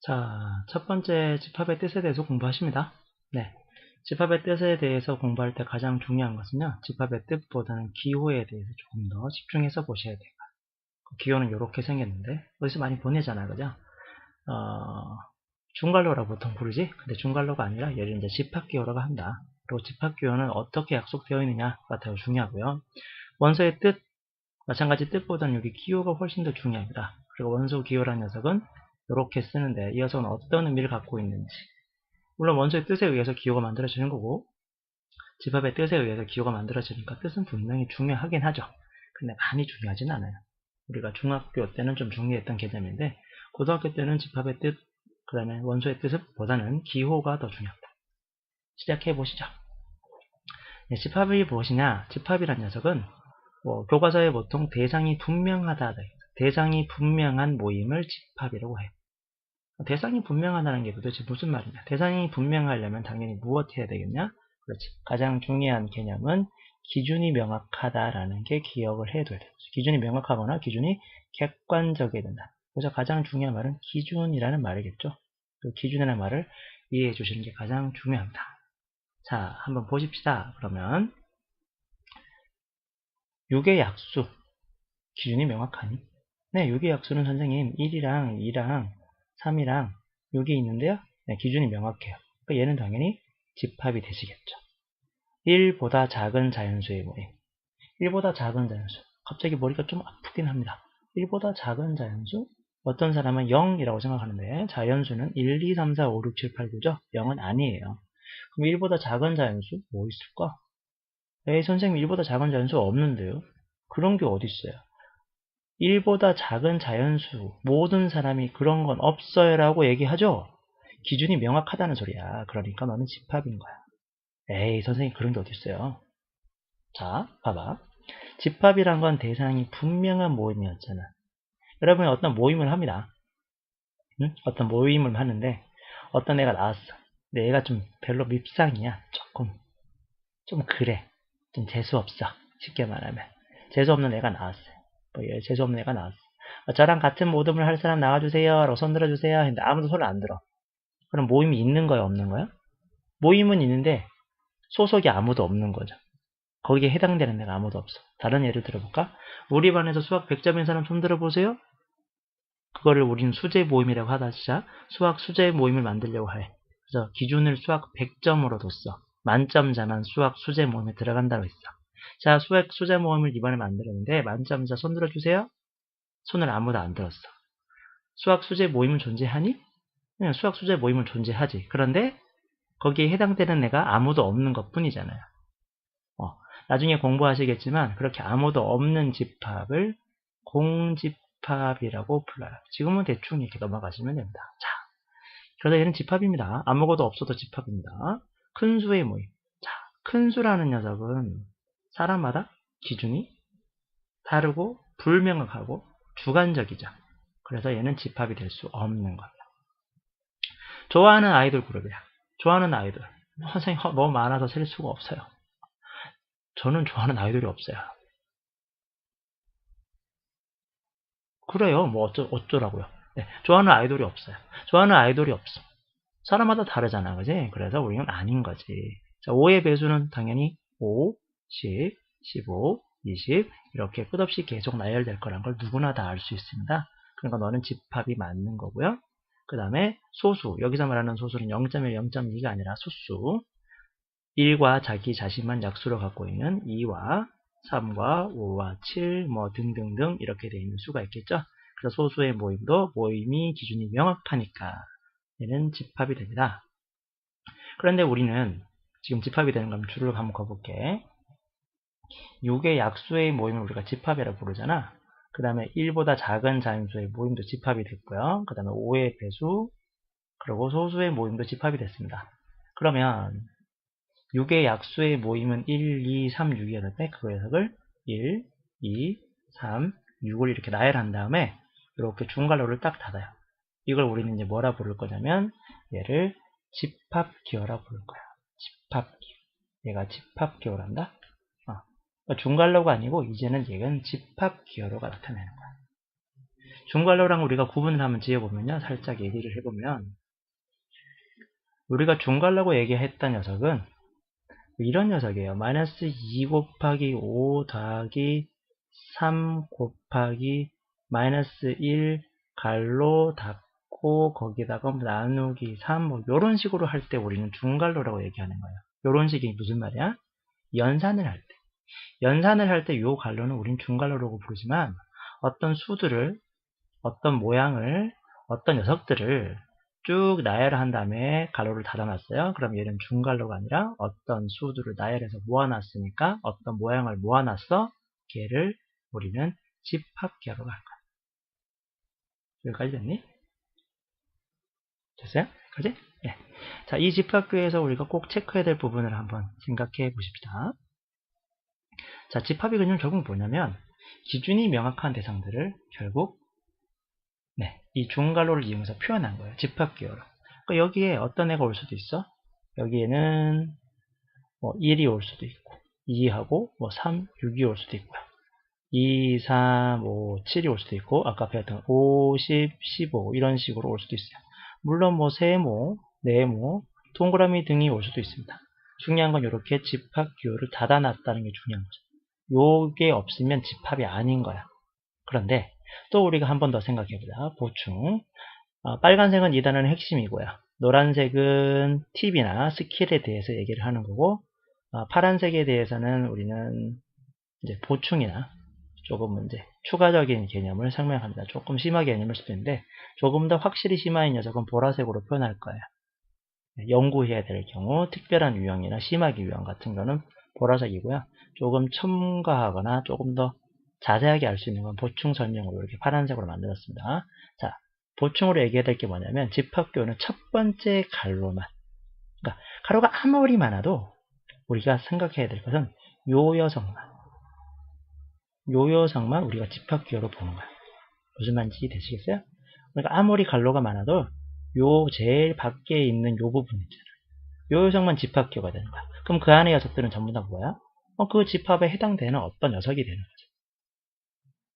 자, 첫 번째 집합의 뜻에 대해서 공부하십니다. 네. 집합의 뜻에 대해서 공부할 때 가장 중요한 것은요, 집합의 뜻보다는 기호에 대해서 조금 더 집중해서 보셔야 돼요. 기호는 이렇게 생겼는데, 어디서 많이 보내잖아, 그죠? 중괄호라고 보통 부르지? 근데 중괄호가 아니라 얘를 이제 집합기호라고 한다. 그리고 집합기호는 어떻게 약속되어 있느냐가 더 중요하고요. 원소의 뜻, 마찬가지 뜻보다는 여기 기호가 훨씬 더 중요합니다. 그리고 원소 기호라는 녀석은 이렇게 쓰는데 이 녀석은 어떤 의미를 갖고 있는지, 물론 원소의 뜻에 의해서 기호가 만들어지는 거고 집합의 뜻에 의해서 기호가 만들어지니까 뜻은 분명히 중요하긴 하죠. 근데 많이 중요하진 않아요. 우리가 중학교 때는 좀 중요했던 개념인데 고등학교 때는 집합의 뜻, 그 다음에 원소의 뜻보다는 기호가 더 중요합니다. 시작해 보시죠. 네, 집합이 무엇이냐? 집합이란 녀석은 교과서에 보통 대상이 분명하다, 대상이 분명한 모임을 집합이라고 해요. 대상이 분명하다는 게 도대체 무슨 말이냐? 대상이 분명하려면 당연히 무엇 해야 되겠냐? 그렇지. 가장 중요한 개념은 기준이 명확하다라는 게 기억을 해둬야 돼요. 기준이 명확하거나 기준이 객관적이어야 된다. 그래서 가장 중요한 말은 기준이라는 말이겠죠. 그 기준이라는 말을 이해해 주시는 게 가장 중요합니다. 자, 한번 보십시다. 그러면 6의 약수 기준이 명확하니? 네, 6의 약수는 선생님 1이랑 2랑 3이랑 6이 있는데요. 네, 기준이 명확해요. 그러니까 얘는 당연히 집합이 되시겠죠. 1보다 작은 자연수의 모임. 1보다 작은 자연수. 갑자기 머리가 좀 아프긴 합니다. 1보다 작은 자연수? 어떤 사람은 0이라고 생각하는데 자연수는 1, 2, 3, 4, 5, 6, 7, 8, 9죠? 0은 아니에요. 그럼 1보다 작은 자연수 뭐 있을까? 에이, 선생님 1보다 작은 자연수 없는데요? 그런 게 어디 있어요? 1보다 작은 자연수, 모든 사람이 그런 건 없어요 라고 얘기하죠? 기준이 명확하다는 소리야. 그러니까 너는 집합인 거야. 에이, 선생님 그런 게 어딨어요? 자, 봐봐. 집합이란 건 대상이 분명한 모임이었잖아. 여러분이 어떤 모임을 합니다. 응? 어떤 모임을 하는데 어떤 애가 나왔어. 근데 얘가 좀 별로 밉상이야. 좀 그래. 좀 재수없어. 쉽게 말하면. 재수없는 애가 나왔어요. 재수없는 애가 나왔어. 저랑 같은 모임을 할 사람 나와주세요. 라고 손 들어주세요. 근데 아무도 손을 안 들어. 그럼 모임이 있는 거야, 없는 거야? 모임은 있는데 소속이 아무도 없는 거죠. 거기에 해당되는 애가 아무도 없어. 다른 예를 들어볼까? 우리 반에서 수학 100점인 사람 손 들어보세요. 그거를 우리는 수제 모임이라고 하다 진짜 수학 수제 모임을 만들려고 해. 그래서 기준을 수학 100점으로 뒀어. 만점자만 수학 수제 모임에 들어간다고 했어. 자, 수학 수제 모임을 이번에 만들었는데 만점자 손 들어주세요. 손을 아무도 안 들었어. 수학 수제 모임은 존재하니? 네, 수학 수제 모임은 존재하지. 그런데 거기에 해당되는 애가 아무도 없는 것 뿐이잖아요. 나중에 공부하시겠지만 그렇게 아무도 없는 집합을 공집합이라고 불러요. 지금은 대충 이렇게 넘어가시면 됩니다. 자, 그래서 얘는 집합입니다. 아무것도 없어도 집합입니다. 큰 수의 모임. 자, 큰 수라는 녀석은 사람마다 기준이 다르고 불명확하고 주관적이죠. 그래서 얘는 집합이 될 수 없는 겁니다. 좋아하는 아이돌 그룹이야. 좋아하는 아이돌. 선생님 너무 많아서 셀 수가 없어요. 저는 좋아하는 아이돌이 없어요. 그래요. 뭐 어쩌라고요. 네, 좋아하는 아이돌이 없어요. 좋아하는 아이돌이 없어. 사람마다 다르잖아. 그지? 그래서 우리는 아닌 거지. 자, 5의 배수는 당연히 5, 10, 15, 20 이렇게 끝없이 계속 나열될 거란 걸 누구나 다 알 수 있습니다. 그러니까 너는 집합이 맞는 거고요. 그 다음에 소수. 여기서 말하는 소수는 0.1, 0.2가 아니라 소수. 1과 자기 자신만 약수로 갖고 있는 2와 3과 5와 7, 뭐 등등등 이렇게 되어 있는 수가 있겠죠. 그래서 소수의 모임도 모임이 기준이 명확하니까 얘는 집합이 됩니다. 그런데 우리는 지금 집합이 되는 건 줄을 한번 그어볼게. 6의 약수의 모임을 우리가 집합이라고 부르잖아. 그 다음에 1보다 작은 자연수의 모임도 집합이 됐고요. 그 다음에 5의 배수, 그리고 소수의 모임도 집합이 됐습니다. 그러면 6의 약수의 모임은 1, 2, 3, 6이었는데 그 녀석을 1, 2, 3, 6을 이렇게 나열한 다음에 이렇게 중괄호를 딱 닫아요. 이걸 우리는 이제 뭐라 부를 거냐면 얘를 집합기호라 부를 거야. 집합기호. 얘가 집합기호란다. 그러니까 중괄호가 아니고 이제는 얘는 집합기호로가 나타내는 거야. 중괄호랑 우리가 구분을 한번 지어보면요. 살짝 얘기를 해보면, 우리가 중괄호라고 얘기했던 녀석은 이런 녀석이에요. 마이너스 2 곱하기 5 더하기 3 곱하기 마이너스 1 갈로 닫고 거기다가 나누기 3 뭐 이런 식으로 할 때 우리는 중괄호라고 얘기하는 거예요. 이런 식이 무슨 말이야? 연산을 할 때. 연산을 할 때 이 갈로는 우린 중괄호라고 부르지만 어떤 수들을, 어떤 모양을, 어떤 녀석들을 쭉 나열한 다음에 갈로를 닫아놨어요. 그럼 얘는 중갈로가 아니라 어떤 수들을 나열해서 모아놨으니까 어떤 모양을 모아놨어? 걔를 우리는 집합계로가 할 거야. 여기까지 됐니? 됐어요? 그지? 네. 자, 이 집합계에서 우리가 꼭 체크해야 될 부분을 한번 생각해 보십시다. 자, 집합의 근육은 결국 뭐냐면 기준이 명확한 대상들을 결국 이 중괄호를 이용해서 표현한 거예요. 집합기호로. 그러니까 여기에 어떤 애가 올 수도 있어? 여기에는 뭐 1이 올 수도 있고 2하고 뭐 3, 6이 올 수도 있고요. 2, 3, 5, 7이 올 수도 있고 아까 배웠던 5, 10, 15 이런 식으로 올 수도 있어요. 물론 뭐 세모, 네모, 동그라미 등이 올 수도 있습니다. 중요한 건 이렇게 집합기호를 닫아놨다는 게 중요한 거죠. 요게 없으면 집합이 아닌 거야. 그런데 또 우리가 한 번 더 생각해보자. 보충. 빨간색은 이 단어는 핵심이고요. 노란색은 팁이나 스킬에 대해서 얘기를 하는 거고, 파란색에 대해서는 우리는 이제 보충이나 조금 이제 추가적인 개념을 설명합니다. 조금 심하게 개념을 쓸 텐데, 조금 더 확실히 심한 녀석은 보라색으로 표현할 거예요. 연구해야 될 경우, 특별한 유형이나 심하게 유형 같은 거는 보라색이고요. 조금 첨가하거나 조금 더 자세하게 알 수 있는 건 보충 설명으로 이렇게 파란색으로 만들었습니다. 자, 보충으로 얘기해야 될 게 뭐냐면 집합교는 첫 번째 갈로만, 그러니까 가로가 아무리 많아도 우리가 생각해야 될 것은 요여성만 우리가 집합교로 보는 거야. 무슨 말인지 되시겠어요? 그러니까 아무리 갈로가 많아도 요 제일 밖에 있는 요 부분 있잖아. 요 녀석만 집합교가 되는 거야. 그럼 그 안에 녀석들은 전부 다 뭐야? 그 집합에 해당되는 어떤 녀석이 되는 거죠.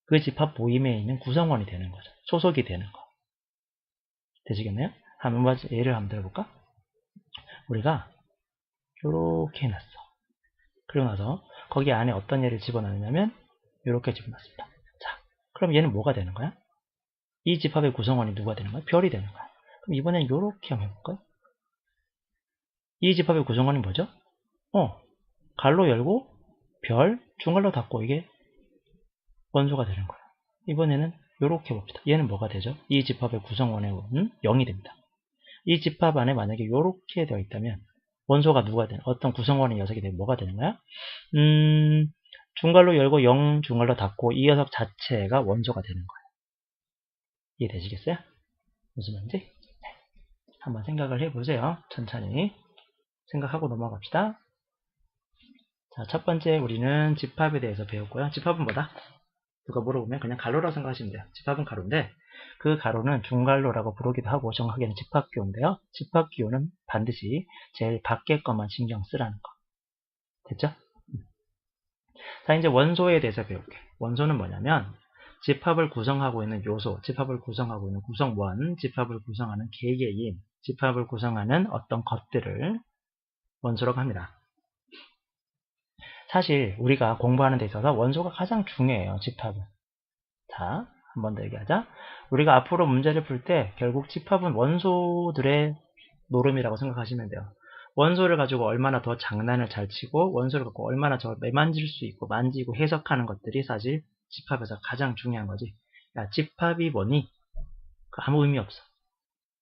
그 집합 모임에 있는 구성원이 되는 거죠. 소속이 되는 거. 되시겠나요? 한번 예를 한번 들어볼까? 우리가 요렇게 해놨어. 그리고 나서 거기 안에 어떤 얘를 집어넣느냐면 요렇게 집어넣습니다. 자, 그럼 얘는 뭐가 되는 거야? 이 집합의 구성원이 누가 되는 거야? 별이 되는 거야. 그럼 이번엔 요렇게 한번 해볼까요? 이 집합의 구성원이 뭐죠? 갈로 열고 별, 중갈로 닫고 이게 원소가 되는 거예요. 이번에는 요렇게 봅시다. 얘는 뭐가 되죠? 이 집합의 구성원의 0이 됩니다. 이 집합 안에 만약에 요렇게 되어 있다면 원소가 누가 되는, 어떤 구성원의 녀석이 되면 뭐가 되는 거야? 중갈로 열고 0, 중갈로 닫고 이 녀석 자체가 원소가 되는 거예요. 이해되시겠어요? 무슨 말인지? 네. 한번 생각을 해보세요. 천천히 생각하고 넘어갑시다. 자, 첫 번째 우리는 집합에 대해서 배웠고요. 집합은 뭐다? 누가 물어보면 그냥 갈로라고 생각하시면 돼요. 집합은 가로인데 그 가로는 중갈로라고 부르기도 하고 정확하게는 집합기호인데요. 집합기호는 반드시 제일 밖에 것만 신경 쓰라는 거. 됐죠? 자, 이제 원소에 대해서 배울게요. 원소는 뭐냐면 집합을 구성하고 있는 요소, 집합을 구성하고 있는 구성원, 집합을 구성하는 개개인, 집합을 구성하는 어떤 것들을 원소라고 합니다. 사실 우리가 공부하는 데 있어서 원소가 가장 중요해요. 집합은. 자, 한 번 더 얘기하자. 우리가 앞으로 문제를 풀 때 결국 집합은 원소들의 노름이라고 생각하시면 돼요. 원소를 가지고 얼마나 더 장난을 잘 치고 원소를 갖고 얼마나 저 매만질 수 있고 만지고 해석하는 것들이 사실 집합에서 가장 중요한 거지. 야, 집합이 뭐니? 아무 의미 없어.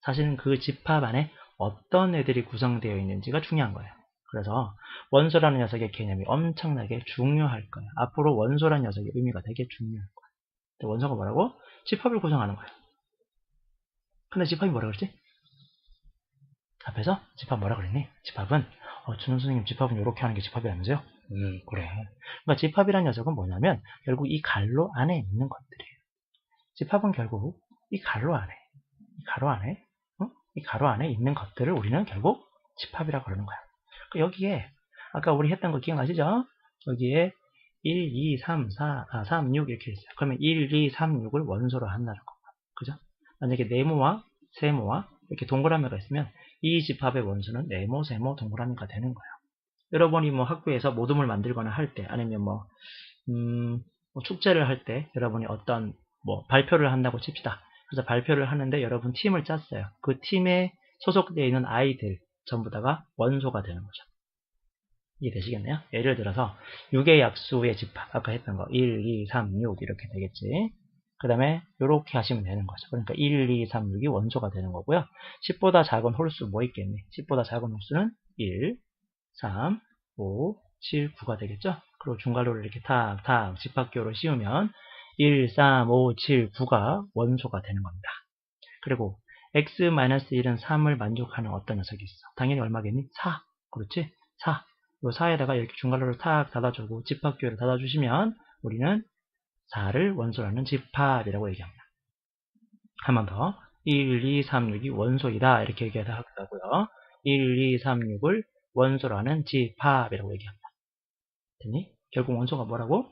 사실은 그 집합 안에 어떤 애들이 구성되어 있는지가 중요한 거예요. 그래서 원소라는 녀석의 개념이 엄청나게 중요할 거예요. 앞으로 원소라는 녀석의 의미가 되게 중요할 거예요. 원소가 뭐라고? 집합을 구성하는 거예요. 근데 집합이 뭐라 그랬지? 앞에서 집합 뭐라 그랬니? 집합은 준호 선생님 집합은 이렇게 하는 게 집합이라면서요? 그래. 그러니까 집합이라는 녀석은 뭐냐면 결국 이 갈로 안에 있는 것들이에요. 집합은 결국 이 가로 안에 이 가로 안에 있는 것들을 우리는 결국 집합이라고 그러는 거야. 여기에 아까 우리 했던 거 기억나시죠? 여기에 1, 2, 3, 4, 3, 6 이렇게 있어요. 그러면 1, 2, 3, 6을 원소로 한다는 거. 그죠? 만약에 네모와 세모와 이렇게 동그라미가 있으면 이 집합의 원소는 네모, 세모, 동그라미가 되는 거예요. 여러분이 뭐 학교에서 모둠을 만들거나 할 때, 아니면 뭐 축제를 할 때, 여러분이 어떤 뭐 발표를 한다고 칩시다. 그래서 발표를 하는데 여러분 팀을 짰어요. 그 팀에 소속되어 있는 아이들 전부 다가 원소가 되는 거죠. 이해되시겠네요? 예를 들어서 6의 약수의 집합, 아까 했던 거 1, 2, 3, 6 이렇게 되겠지. 그 다음에 이렇게 하시면 되는 거죠. 그러니까 1, 2, 3, 6이 원소가 되는 거고요. 10보다 작은 홀수 뭐 있겠니? 10보다 작은 홀수는 1, 3, 5, 7, 9가 되겠죠? 그리고 중괄호를 이렇게 탁탁 집합기호로 씌우면 1, 3, 5, 7, 9가 원소가 되는 겁니다. 그리고 x-1은 3을 만족하는 어떤 녀석이 있어. 당연히 얼마겠니? 4. 그렇지? 4. 요 4에다가 이렇게 중괄호를 탁 닫아주고 집합기호를 닫아주시면 우리는 4를 원소라는 집합이라고 얘기합니다. 한 번 더. 1, 2, 3, 6이 원소이다. 이렇게 얘기하고요. 1, 2, 3, 6을 원소라는 집합이라고 얘기합니다. 됐니? 결국 원소가 뭐라고?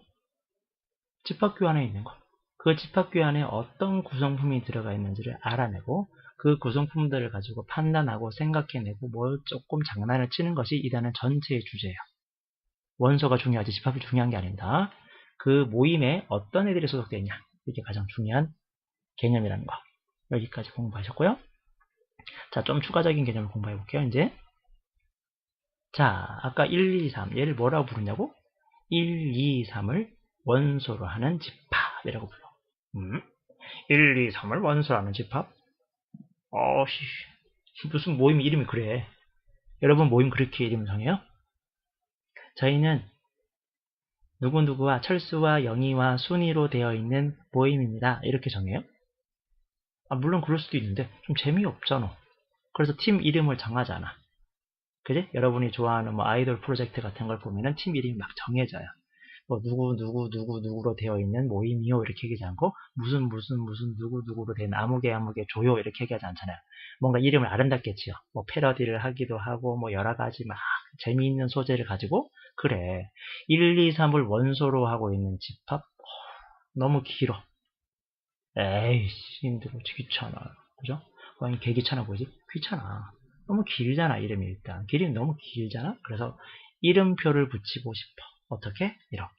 집합규 안에 있는 거. 그 집합규 안에 어떤 구성품이 들어가 있는지를 알아내고 그 구성품들을 가지고 판단하고 생각해내고 뭘 조금 장난을 치는 것이 이 단원 전체의 주제예요. 원소가 중요하지 집합이 중요한 게 아닙니다. 그 모임에 어떤 애들이 소속되어 있냐. 이게 가장 중요한 개념이라는 거. 여기까지 공부하셨고요. 자, 좀 추가적인 개념을 공부해 볼게요. 이제 자, 아까 1, 2, 3 얘를 뭐라고 부르냐고? 1, 2, 3을 원소로 하는 집합이라고 불러. 1, 2, 3을 원소로 하는 집합? 무슨 모임 이름이 그래. 여러분 모임 그렇게 이름 정해요? 저희는 누구누구와 철수와 영희와 순이로 되어 있는 모임입니다. 이렇게 정해요? 물론 그럴 수도 있는데 좀 재미없잖아. 그래서 팀 이름을 정하잖아. 그지? 여러분이 좋아하는 뭐 아이돌 프로젝트 같은 걸 보면은 팀 이름이 막 정해져요. 뭐 누구로 되어 있는 모임이요 이렇게 얘기하지 않고 무슨 누구로 된 아무개 조요 이렇게 얘기하지 않잖아요. 뭔가 이름을 아름답게 지어 뭐 패러디를 하기도 하고 뭐 여러 가지 막 재미있는 소재를 가지고 그래 1, 2, 3을 원소로 하고 있는 집합 너무 길어. 에이씨 힘들어 귀찮아. 그죠? 아니 개 귀찮아 보이지? 귀찮아. 너무 길잖아 이름이 일단. 이름이 너무 길잖아. 그래서 이름표를 붙이고 싶어. 어떻게? 이렇게.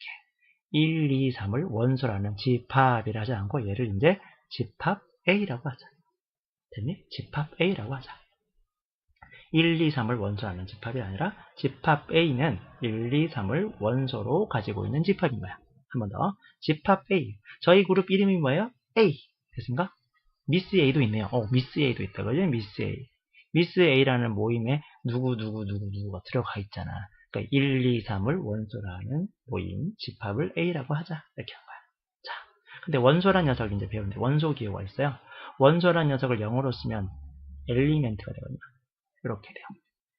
1, 2, 3을 원소라는 집합이라 하지 않고 얘를 이제 집합 A라고 하자. 됐니? 집합 A라고 하자. 1, 2, 3을 원소라는 집합이 아니라 집합 A는 1, 2, 3을 원소로 가지고 있는 집합인 거야. 한 번 더. 집합 A. 저희 그룹 이름이 뭐예요? A. 됐습니까? 미스 A도 있네요. 미스 A도 있다. 그죠? 미스 A. 미스 A라는 모임에 누구가 들어가 있잖아. 그러니까 1, 2, 3을 원소라는 모임, 집합을 A라고 하자. 이렇게 한 거야. 자, 근데 원소란 녀석을 이제 배우는데 원소 기호가 있어요. 원소란 녀석을 영어로 쓰면 엘리멘트가 되거든요. 이렇게 돼요.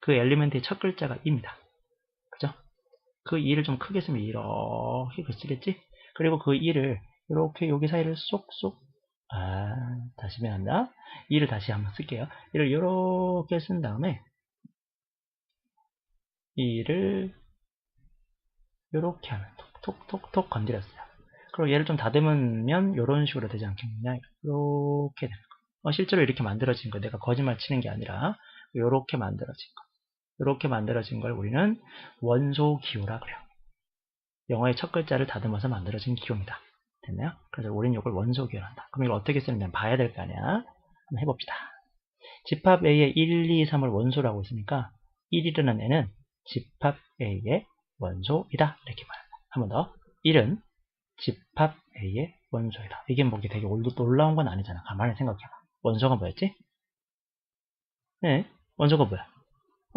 그 엘리멘트의 첫 글자가 E입니다. 그죠? 그 E를 좀 크게 쓰면 이렇게 쓰겠지? 그리고 그 E를 이렇게 여기 사이를 쏙쏙 다시 미안합니다. E를 다시 한번 쓸게요. E를 이렇게 쓴 다음에 E를 이렇게 하면 톡톡톡 건드렸어요. 그리고 얘를 좀 다듬으면 이런 식으로 되지 않겠느냐? 이렇게 되는 거. 실제로 이렇게 만들어진 거 내가 거짓말 치는 게 아니라 이렇게 만들어진 거. 이렇게 만들어진 걸 우리는 원소 기호라 그래요. 영어의 첫 글자를 다듬어서 만들어진 기호입니다. 됐나요? 그래서 우리는 이걸 원소 기호를 한다. 그럼 이걸 어떻게 쓰는지 봐야 될 거 아니야? 한번 해봅시다. 집합 A의 1, 2, 3을 원소라고 있으니까 1이라는 애는 집합 A의 원소이다. 이렇게 말합니다. 한 번 더. 1은 집합 A의 원소이다. 이게 뭐 되게 놀라운 건 아니잖아. 가만히 생각해봐. 원소가 뭐였지? 네, 원소가 뭐야?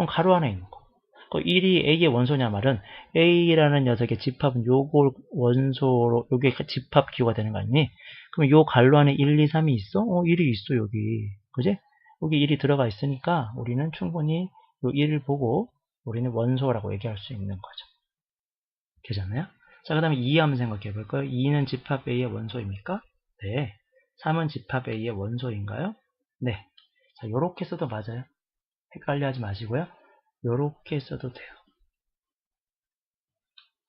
가로 안에 있는 거. 그 1이 A의 원소냐 말은 A라는 녀석의 집합은 요걸 원소로 요게 집합 기호가 되는 거 아니니? 그럼 요 갈로 안에 1, 2, 3이 있어? 1이 있어 여기. 그지? 여기 1이 들어가 있으니까 우리는 충분히 요 1을 보고 우리는 원소라고 얘기할 수 있는 거죠. 되잖아요? 자, 그 다음에 2 한번 생각해 볼까요? 2는 집합 A의 원소입니까? 네. 3은 집합 A의 원소인가요? 네. 자, 요렇게 써도 맞아요. 헷갈려 하지 마시고요. 요렇게 써도 돼요.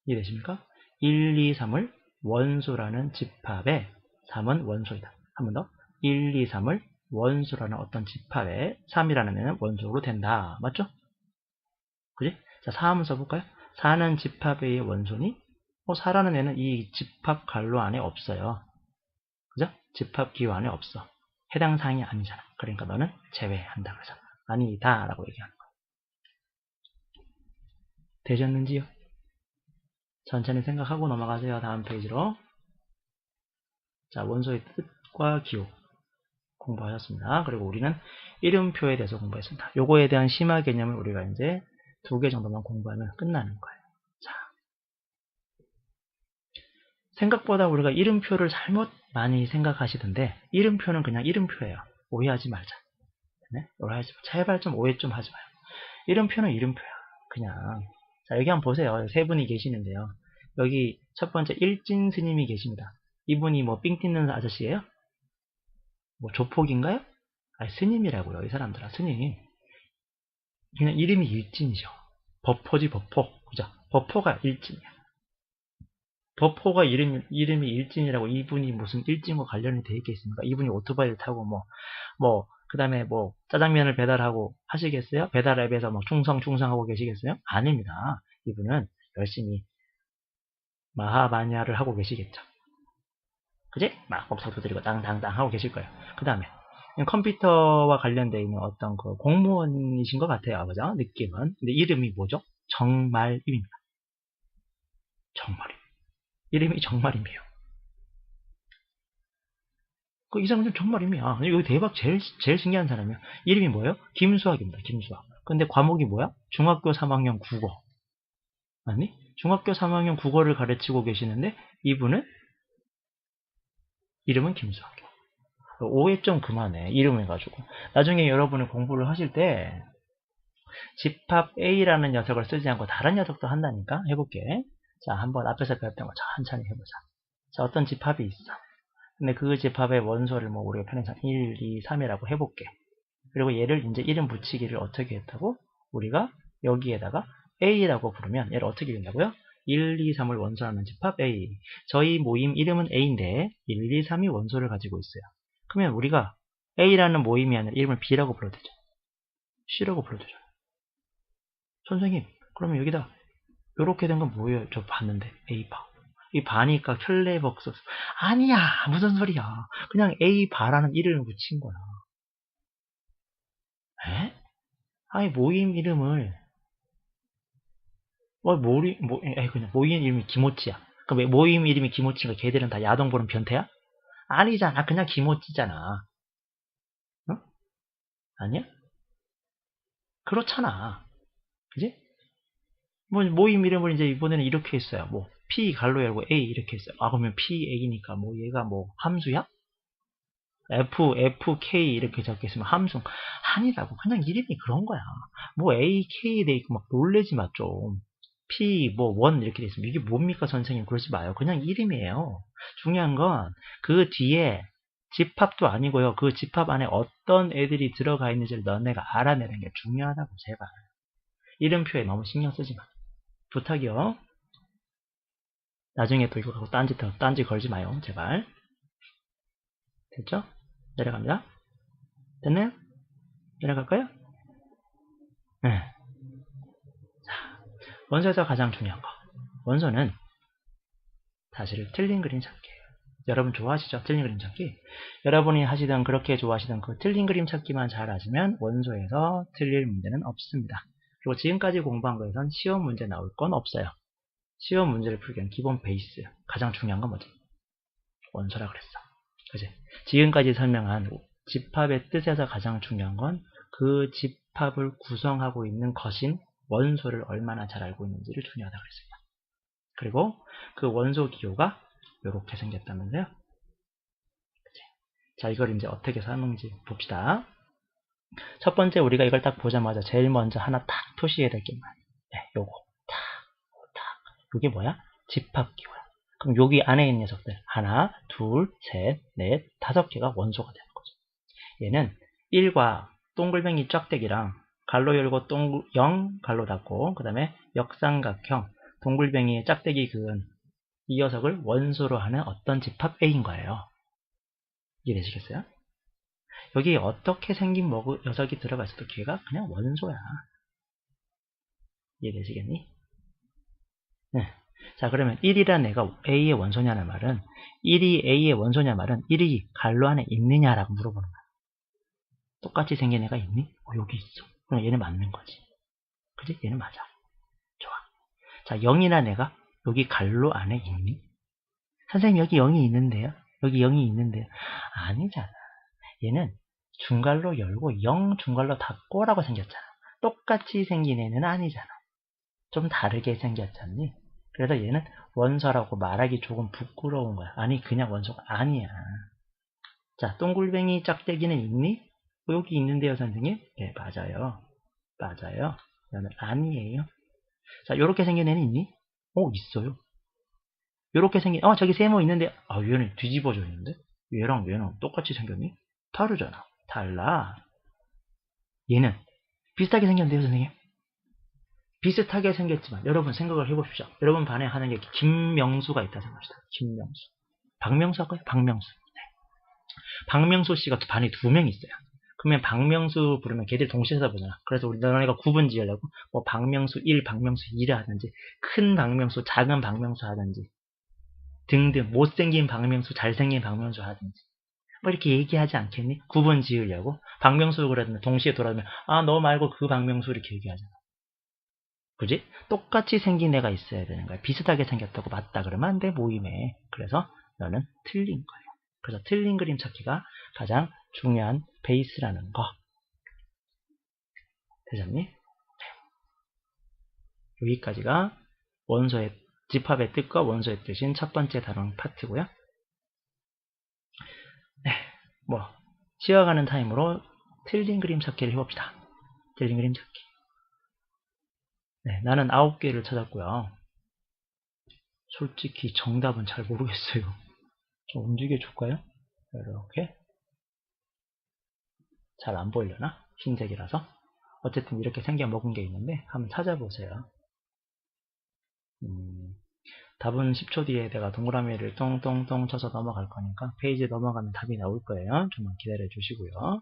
이해되십니까? 1, 2, 3을 원소라는 집합에 3은 원소이다. 한 번 더. 1, 2, 3을 원소라는 어떤 집합에 3이라는 애는 원소로 된다. 맞죠? 그지? 자, 4 한번 써볼까요? 4는 집합 A의 원소니? 4라는 애는 이 집합 갈로 안에 없어요. 그죠? 집합 기호 안에 없어. 해당 사항이 아니잖아. 그러니까 너는 제외한다. 그래서 아니다 라고 얘기하는 거야. 되셨는지요? 천천히 생각하고 넘어가세요. 다음 페이지로. 자, 원소의 뜻과 기호 공부하셨습니다. 그리고 우리는 이름표에 대해서 공부했습니다. 요거에 대한 심화 개념을 우리가 이제 2개 정도만 공부하면 끝나는 거예요. 자, 생각보다 우리가 이름표를 잘못 많이 생각하시던데 이름표는 그냥 이름표예요. 오해하지 말자. 네? 오해하지 마. 제발 좀 오해 좀 하지 마요. 이름표는 이름표야. 그냥. 자, 여기 한번 보세요. 세 분이 계시는데요. 여기 첫 번째 일진 스님이 계십니다. 이분이 뭐 삥 뜯는 아저씨예요? 뭐 조폭인가요? 아니, 스님이라고요. 이 사람들아, 스님. 그냥 이름이 일진이죠. 버포지, 버포. 그죠? 버포가 일진이야. 버포가 이름이 일진이라고 이분이 무슨 일진과 관련이 돼 있겠습니까? 이분이 오토바이를 타고 그 다음에 짜장면을 배달하고 하시겠어요? 배달 앱에서 충성하고 계시겠어요? 아닙니다. 이분은 열심히 마하바냐를 하고 계시겠죠. 그지? 막 법석도 드리고 땅땅땅 하고 계실 거예요. 그 다음에 컴퓨터와 관련되어 있는 어떤 그 공무원이신 것 같아요. 그죠? 느낌은. 근데 이름이 뭐죠? 정말임입니다. 정말임. 이름이 정말임이에요. 이 사람은 정말임이야. 여기 대박 제일 신기한 사람이야. 이름이 뭐예요? 김수학입니다. 김수학. 근데 과목이 뭐야? 중학교 3학년 국어. 아니? 중학교 3학년 국어를 가르치고 계시는데 이분은 이름은 김수학이야. 오해 좀 그만해. 이름 해가지고. 나중에 여러분이 공부를 하실 때 집합 A라는 녀석을 쓰지 않고 다른 녀석도 한다니까? 해볼게. 자, 한번 앞에서 배웠던 거 천천히 해보자. 자, 어떤 집합이 있어. 근데 그 집합의 원소를 우리가 편의상 1, 2, 3이라고 해볼게. 그리고 얘를 이제 이름 붙이기를 어떻게 했다고? 우리가 여기에다가 A라고 부르면 얘를 어떻게 읽는다고요? 1, 2, 3을 원소하는 집합 A. 저희 모임 이름은 A인데 1, 2, 3이 원소를 가지고 있어요. 그러면 우리가 A라는 모임이 아니라 이름을 B라고 불러도 되죠. C라고 불러도 되죠. 선생님, 그러면 여기다 이렇게 된 건 뭐예요? 저 봤는데 A바. 이 바니까 켤레벅스. 아니야, 무슨 소리야. 그냥 A바라는 이름을 붙인 거야. 에? 아니, 모임 이름을 그냥 모임 이름이 김오찌야. 그럼 모임 이름이 김오찌니까 걔들은 다 야동 보는 변태야? 아니잖아. 그냥 김오찌잖아. 응? 아니야? 그렇잖아. 그지? 모임 이름을 이제 이번에는 이렇게 했어요. P 갈로 열고 A 이렇게 했어요. 그러면 PA니까 얘가 함수야? FK 이렇게 적혀있으면 함수. 아니라고. 그냥 이름이 그런 거야. AK 돼 있고 놀래지 마, 좀. P, 1 이렇게 돼 있으면 이게 뭡니까, 선생님? 그러지 마요. 그냥 이름이에요. 중요한 건 그 뒤에 집합도 아니고요. 그 집합 안에 어떤 애들이 들어가 있는지를 너네가 알아내는 게 중요하다고, 제발. 이름표에 너무 신경 쓰지 마. 부탁이요. 나중에 또 이거 갖고 딴지 걸지 마요. 제발. 됐죠? 내려갑니다. 됐나요? 내려갈까요? 네. 자, 원소에서 가장 중요한 거. 원소는 사실 틀린 그림 찾기예요. 여러분 좋아하시죠? 틀린 그림 찾기? 여러분이 하시던 그렇게 좋아하시던 그 틀린 그림 찾기만 잘 하시면 원소에서 틀릴 문제는 없습니다. 그리고 지금까지 공부한 거에선 시험 문제 나올 건 없어요. 시험 문제를 풀기엔 기본 베이스. 가장 중요한 건 뭐지? 원소라 그랬어. 그치? 지금까지 설명한 집합의 뜻에서 가장 중요한 건 그 집합을 구성하고 있는 것인 원소를 얼마나 잘 알고 있는지를 중요하다고 그랬습니다. 그리고 그 원소 기호가 이렇게 생겼다면서요. 그치? 자, 이걸 이제 어떻게 사는지 봅시다. 첫 번째 우리가 이걸 딱 보자마자 제일 먼저 하나 딱 표시해야 될 게 뭐야? 네, 요거 탁. 이게 뭐야? 집합 기호야. 그럼 여기 안에 있는 녀석들 하나, 둘, 셋, 넷, 5개가 원소가 되는 거죠. 얘는 1과 동글뱅이 쫙대기랑 갈로 열고 0 갈로 닫고 그 다음에 역삼각형 동글뱅이의 짝대기 그은 이 녀석을 원소로 하는 어떤 집합 A인 거예요. 이해되시겠어요? 여기 어떻게 생긴 녀석이 들어가 있어도 걔가 그냥 원소야. 이해되시겠니? 네. 자, 그러면 1이란 애가 A의 원소냐는 말은 1이 A의 원소냐 말은 1이 갈로 안에 있느냐라고 물어보는 거야. 똑같이 생긴 애가 있니? 여기 있어. 그럼 얘는 맞는 거지. 그지? 얘는 맞아. 좋아. 자, 0이란 애가 여기 갈로 안에 있니? 선생님 여기 0이 있는데요? 여기 0이 있는데요? 아니잖아. 얘는 중갈로 열고 0 중갈로 닫고라고 생겼잖아. 똑같이 생긴 애는 아니잖아. 좀 다르게 생겼잖니? 그래서 얘는 원소라고 말하기 조금 부끄러운 거야. 아니 그냥 원소가 아니야. 자, 동글뱅이 짝대기는 있니? 여기 있는데요 선생님? 네 맞아요. 맞아요. 얘는 아니에요. 자, 요렇게 생긴 애는 있니? 있어요. 요렇게 생긴 저기 세모 있는데 얘는 뒤집어져 있는데? 얘랑 똑같이 생겼니? 다르잖아. 달라. 얘는 비슷하게 생겼는데요 선생님? 비슷하게 생겼지만 여러분 생각을 해봅시다. 여러분 반에 하는 게 김명수가 있다 생각합시다. 김명수. 박명수 할까요? 박명수. 네. 박명수 씨가 반에 2명 있어요. 그러면 박명수 부르면 걔들 동시에 쳐다보잖아. 그래서 우리 너네가 구분 지으려고 뭐 박명수 1, 박명수 2를 하든지 큰 박명수, 작은 박명수 하든지 등등 못생긴 박명수, 잘생긴 박명수 하든지 뭐 이렇게 얘기하지 않겠니? 구분 지으려고 박명수 그러면 동시에 돌아오면 너 말고 그 박명수 이렇게 얘기하잖아. 그지? 똑같이 생긴 애가 있어야 되는 거야. 비슷하게 생겼다고 맞다 그러면 안 돼, 모임에. 그래서 너는 틀린 거예요. 그래서 틀린 그림 찾기가 가장 중요한 베이스라는 거. 되셨니? 여기까지가 원소의 집합의 뜻과 원소의 뜻인 첫 번째 다룬 파트고요. 네, 쉬어가는 타임으로 틀린 그림 찾기를 해봅시다. 틀린 그림 찾기. 네, 나는 9개를 찾았고요. 솔직히 정답은 잘 모르겠어요. 좀 움직여줄까요? 이렇게. 잘 안 보이려나? 흰색이라서. 어쨌든 이렇게 생겨 먹은 게 있는데 한번 찾아보세요. 답은 10초 뒤에 내가 동그라미를 똥똥똥 쳐서 넘어갈 거니까 페이지 넘어가면 답이 나올 거예요. 좀만 기다려 주시고요.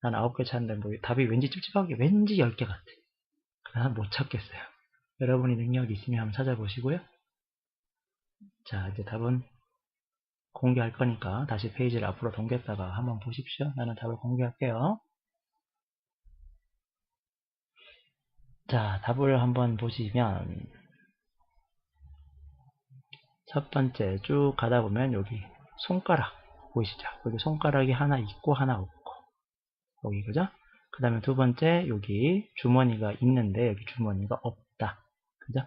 난 9개 찾는데 답이 왠지 찝찝하게 왠지 10개 같아. 난 못 찾겠어요. 여러분이 능력이 있으면 한번 찾아보시고요. 자, 이제 답은 공개할 거니까 다시 페이지를 앞으로 당겼다가 한번 보십시오. 나는 답을 공개할게요. 자, 답을 한번 보시면 첫 번째 쭉 가다 보면 여기 손가락 보이시죠? 여기 손가락이 하나 있고 하나 없고 여기 그죠? 그 다음에 두 번째 여기 주머니가 있는데 여기 주머니가 없다. 그죠?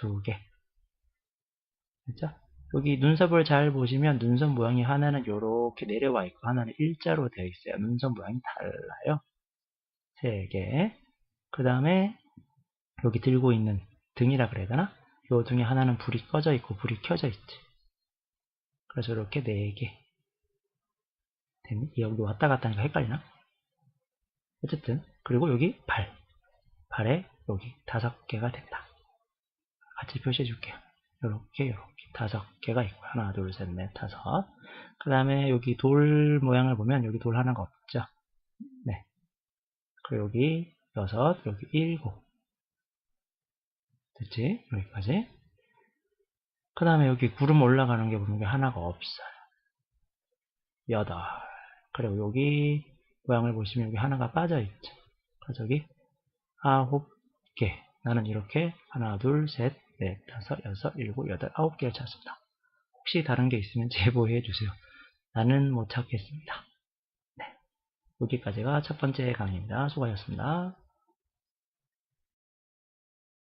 2개. 그죠? 여기 눈썹을 잘 보시면 눈썹 모양이 하나는 이렇게 내려와 있고 하나는 일자로 되어 있어요. 눈썹 모양이 달라요. 3개. 그 다음에 여기 들고 있는 등이라 그래야 되나? 이 등에 하나는 불이 꺼져 있고 불이 켜져 있지. 그래서 이렇게 4개. 여기 왔다 갔다 하니까 헷갈리나? 어쨌든 그리고 여기 발에 여기 5개가 된다. 같이 표시해 줄게요. 이렇게 5개가 있고 하나 둘 셋 넷 다섯. 그 다음에 여기 돌 모양을 보면 여기 돌 하나가 없죠. 네. 그리고 여기 6, 여기 7. 됐지? 여기까지. 그 다음에 여기 구름 올라가는 게 보면 하나가 없어요. 8. 그리고 여기 모양을 보시면 여기 하나가 빠져 있죠. 그래서 여기 9개. 나는 이렇게 하나, 둘, 셋, 넷, 다섯, 여섯, 일곱, 여덟, 9개를 찾았습니다. 혹시 다른 게 있으면 제보해 주세요. 나는 못 찾겠습니다. 네. 여기까지가 첫 번째 강의입니다. 수고하셨습니다.